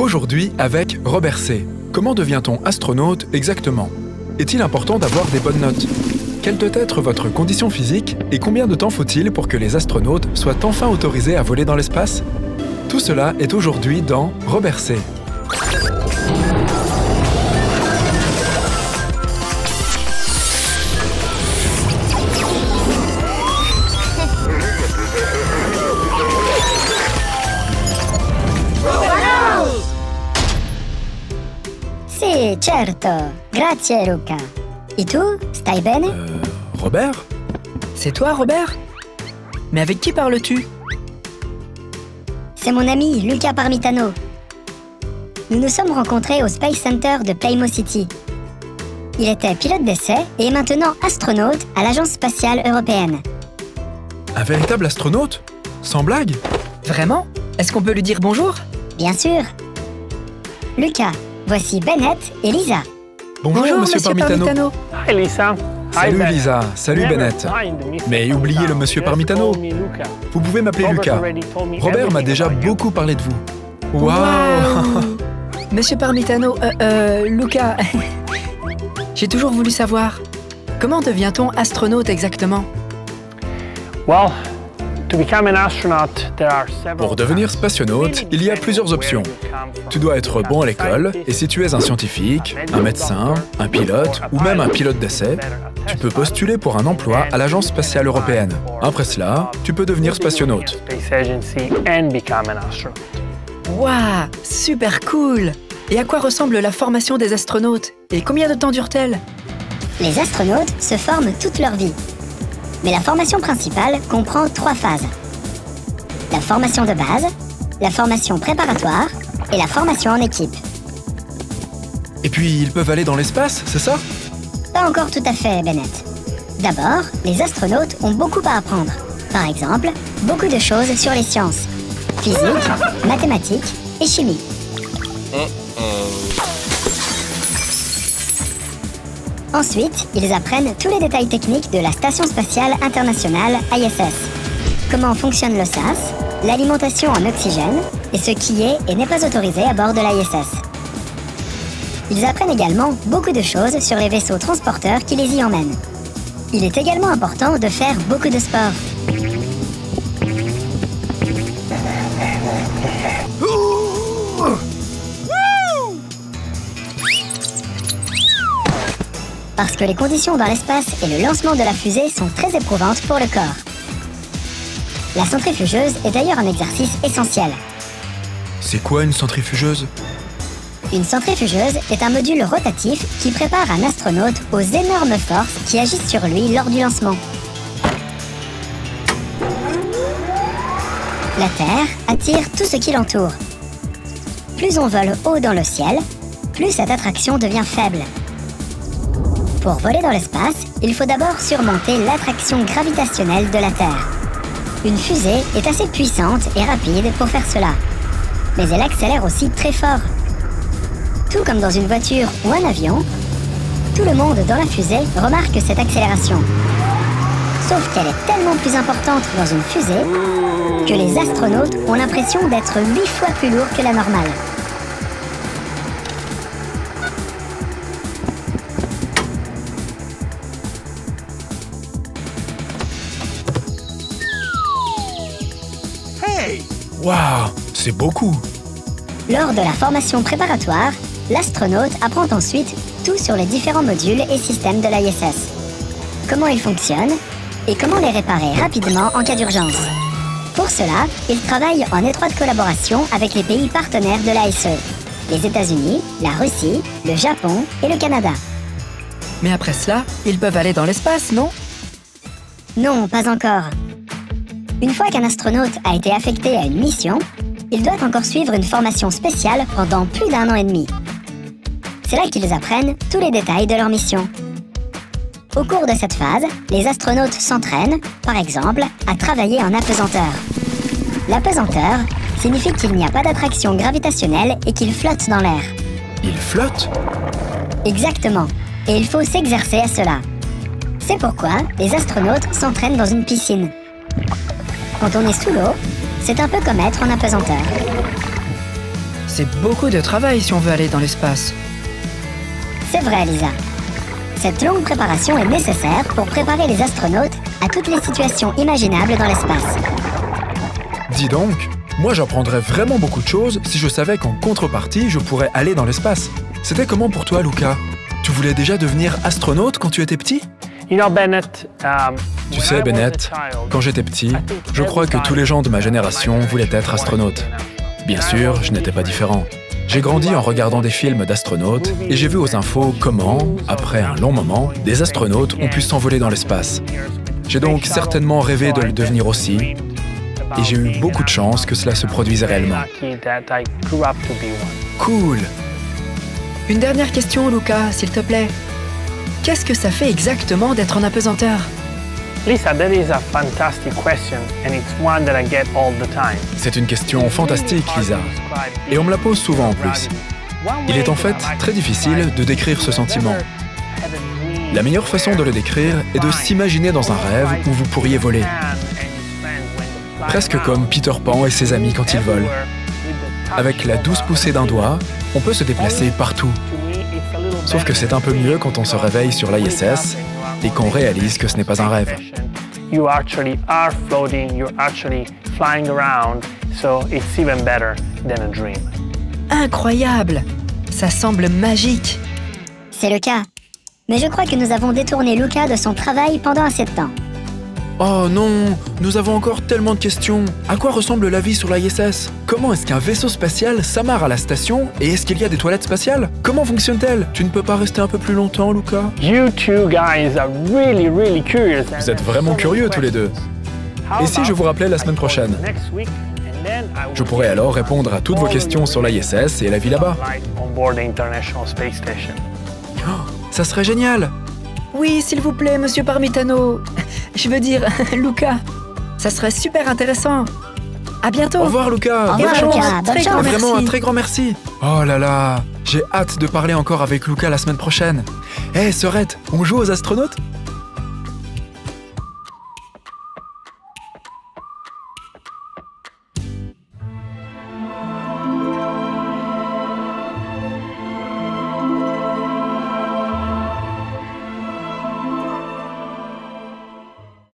Aujourd'hui, avec Robert C. Comment devient-on astronaute exactement? Est-il important d'avoir des bonnes notes? Quelle doit être votre condition physique et combien de temps faut-il pour que les astronautes soient enfin autorisés à voler dans l'espace? Tout cela est aujourd'hui dans Robert C. Sì, certo. Grazie, Luca. Et tu, stai bene? Robert? C'est toi, Robert? Mais avec qui parles-tu? C'est mon ami Luca Parmitano. Nous nous sommes rencontrés au Space Center de Plymouth City. Il était pilote d'essai et est maintenant astronaute à l'Agence spatiale européenne. Un véritable astronaute? Sans blague? Vraiment? Est-ce qu'on peut lui dire bonjour? Bien sûr. Lucas, voici Bennett et Lisa. Bonjour, monsieur Parmitano. Hi Lisa. Salut Lisa, salut Bennett. Mais oubliez le monsieur Parmitano. Vous pouvez m'appeler Lucas. Robert m'a déjà beaucoup parlé de vous. Waouh! Monsieur Parmitano, Luca, j'ai toujours voulu savoir, comment devient-on astronaute exactement? Pour devenir spationaute, il y a plusieurs options. Tu dois être bon à l'école, et si tu es un scientifique, un médecin, un pilote ou même un pilote d'essai, tu peux postuler pour un emploi à l'Agence spatiale européenne. Après cela, tu peux devenir spationaute. Waouh, super cool! Et à quoi ressemble la formation des astronautes? Et combien de temps dure-t-elle? Les astronautes se forment toute leur vie. Mais la formation principale comprend 3 phases. La formation de base, la formation préparatoire et la formation en équipe. Et puis, ils peuvent aller dans l'espace, c'est ça? Pas encore tout à fait, Bennett. D'abord, les astronautes ont beaucoup à apprendre. Par exemple, beaucoup de choses sur les sciences. Physique, mathématiques et chimie. Ensuite, ils apprennent tous les détails techniques de la Station spatiale internationale ISS. Comment fonctionne le SAS, l'alimentation en oxygène et ce qui est et n'est pas autorisé à bord de l'ISS. Ils apprennent également beaucoup de choses sur les vaisseaux transporteurs qui les y emmènent. Il est également important de faire beaucoup de sport. Parce que les conditions dans l'espace et le lancement de la fusée sont très éprouvantes pour le corps. La centrifugeuse est d'ailleurs un exercice essentiel. C'est quoi une centrifugeuse? Une centrifugeuse est un module rotatif qui prépare un astronaute aux énormes forces qui agissent sur lui lors du lancement. La Terre attire tout ce qui l'entoure. Plus on vole haut dans le ciel, plus cette attraction devient faible. Pour voler dans l'espace, il faut d'abord surmonter l'attraction gravitationnelle de la Terre. Une fusée est assez puissante et rapide pour faire cela. Mais elle accélère aussi très fort. Tout comme dans une voiture ou un avion, tout le monde dans la fusée remarque cette accélération. Sauf qu'elle est tellement plus importante dans une fusée que les astronautes ont l'impression d'être 8 fois plus lourds que la normale. Waouh, c'est beaucoup! Lors de la formation préparatoire, l'astronaute apprend ensuite tout sur les différents modules et systèmes de l'ISS. Comment ils fonctionnent et comment les réparer rapidement en cas d'urgence. Pour cela, il travaille en étroite collaboration avec les pays partenaires de l'ASE, les États-Unis, la Russie, le Japon et le Canada. Mais après cela, ils peuvent aller dans l'espace, non? Non, pas encore. Une fois qu'un astronaute a été affecté à une mission, il doit encore suivre une formation spéciale pendant plus d'1 an et demi. C'est là qu'ils apprennent tous les détails de leur mission. Au cours de cette phase, les astronautes s'entraînent, par exemple, à travailler en apesanteur. L'apesanteur signifie qu'il n'y a pas d'attraction gravitationnelle et qu'ils flottent dans l'air. Ils flottent? Exactement, et il faut s'exercer à cela. C'est pourquoi les astronautes s'entraînent dans une piscine. Quand on est sous l'eau, c'est un peu comme être en apesanteur. C'est beaucoup de travail si on veut aller dans l'espace. C'est vrai, Lisa. Cette longue préparation est nécessaire pour préparer les astronautes à toutes les situations imaginables dans l'espace. Dis donc, moi j'apprendrais vraiment beaucoup de choses si je savais qu'en contrepartie, je pourrais aller dans l'espace. C'était comment pour toi, Luca? Tu voulais déjà devenir astronaute quand tu étais petit? Tu sais, Bennett, quand j'étais petit, je crois que tous les gens de ma génération voulaient être astronautes. Bien sûr, je n'étais pas différent. J'ai grandi en regardant des films d'astronautes et j'ai vu aux infos comment, après un long moment, des astronautes ont pu s'envoler dans l'espace. J'ai donc certainement rêvé de le devenir aussi et j'ai eu beaucoup de chance que cela se produise réellement. Cool. Une dernière question, Luca, s'il te plaît. Qu'est-ce que ça fait exactement d'être en apesanteur? Lisa, that is a fantastic question and it's one that I get all the time. C'est une question fantastique, Lisa. Et on me la pose souvent en plus. Il est en fait très difficile de décrire ce sentiment. La meilleure façon de le décrire est de s'imaginer dans un rêve où vous pourriez voler. Presque comme Peter Pan et ses amis quand ils volent. Avec la douce poussée d'un doigt, on peut se déplacer partout. Sauf que c'est un peu mieux quand on se réveille sur l'ISS et qu'on réalise que ce n'est pas un rêve. You actually are floating, you're actually flying around, so it's even better than a dream. Incroyable! Ça semble magique. C'est le cas. Mais je crois que nous avons détourné Luca de son travail pendant assez de temps. Oh non, nous avons encore tellement de questions. À quoi ressemble la vie sur l'ISS? Comment est-ce qu'un vaisseau spatial s'amarre à la station? Et est-ce qu'il y a des toilettes spatiales? Comment fonctionne-t-elle? Tu ne peux pas rester un peu plus longtemps, Luca? You two guys are really curious. Vous êtes vraiment curieux tous les deux. Et si je vous rappelais la semaine prochaine? Je pourrais alors répondre à toutes vos questions sur l'ISS et la vie là-bas. Oh, ça serait génial! Oui, s'il vous plaît, monsieur Parmitano. Je veux dire, Luca. Ça serait super intéressant. À bientôt. Au revoir, Luca. Au revoir, Bonne Luca. chance. Bonne Très chance. grand Vraiment merci. un très grand merci. Oh là là, j'ai hâte de parler encore avec Luca la semaine prochaine. Hé, Sorette, on joue aux astronautes?